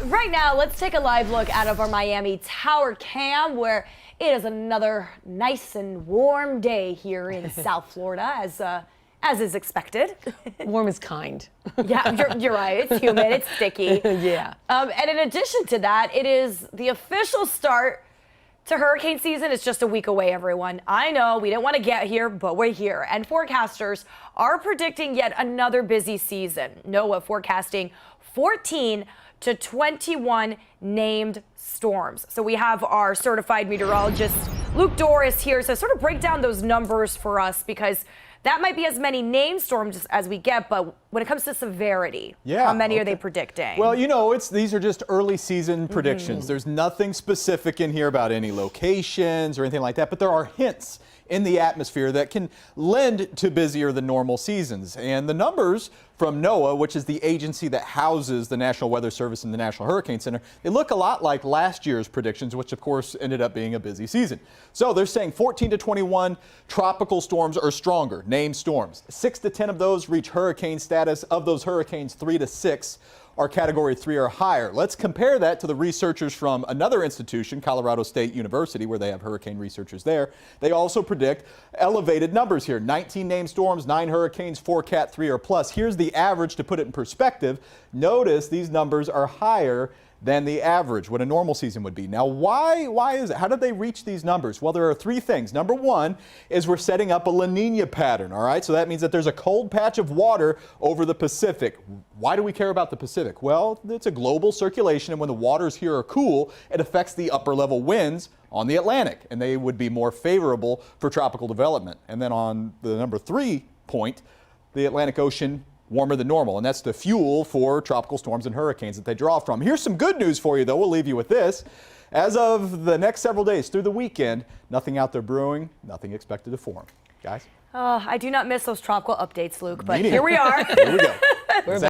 Right now, let's take a live look out of our Miami Tower cam, where it is another nice and warm day here in South Florida, as is expected. Warm is kind. Yeah, you're right. It's humid. It's sticky. Yeah. And in addition to that, it is the official start to hurricane season. It's just a week away, everyone. I know we didn't want to get here, but we're here. And forecasters are predicting yet another busy season. NOAA forecasting 14 to 21 named storms. So we have our certified meteorologist, Luke Doris, here to sort of break down those numbers for us, because that might be as many named storms as we get, but when it comes to severity, how many are they predicting? Well, you know, these are just early season predictions. There's nothing specific in here about any locations or anything like that, but there are hints in the atmosphere that can lend to busier than normal seasons. And the numbers from NOAA, which is the agency that houses the National Weather Service and the National Hurricane Center, they look a lot like last year's predictions, which of course ended up being a busy season. So they're saying 14 to 21 tropical storms or stronger, named storms. 6 to 10 of those reach hurricane status. Of those hurricanes, 3 to 6 are Category 3 or higher. Let's compare that to the researchers from another institution, Colorado State University, where they have hurricane researchers there. They also predict elevated numbers here. 19 named storms, 9 hurricanes, 4 Cat 3 or plus. Here's the average to put it in perspective. Notice these numbers are higher than the average, what a normal season would be. Now, why is it? How did they reach these numbers? Well, there are 3 things. Number 1 is we're setting up a La Nina pattern, all right? So that means that there's a cold patch of water over the Pacific. Why do we care about the Pacific? Well, it's a global circulation, and when the waters here are cool, it affects the upper level winds on the Atlantic, and they would be more favorable for tropical development. And then on the number 3 point, the Atlantic Ocean warmer than normal, and that's the fuel for tropical storms and hurricanes that they draw from. Here's some good news for you, though. We'll leave you with this. As of the next several days through the weekend, nothing out there brewing, nothing expected to form. Guys? I do not miss those tropical updates, Luke, but here we are. Here we go.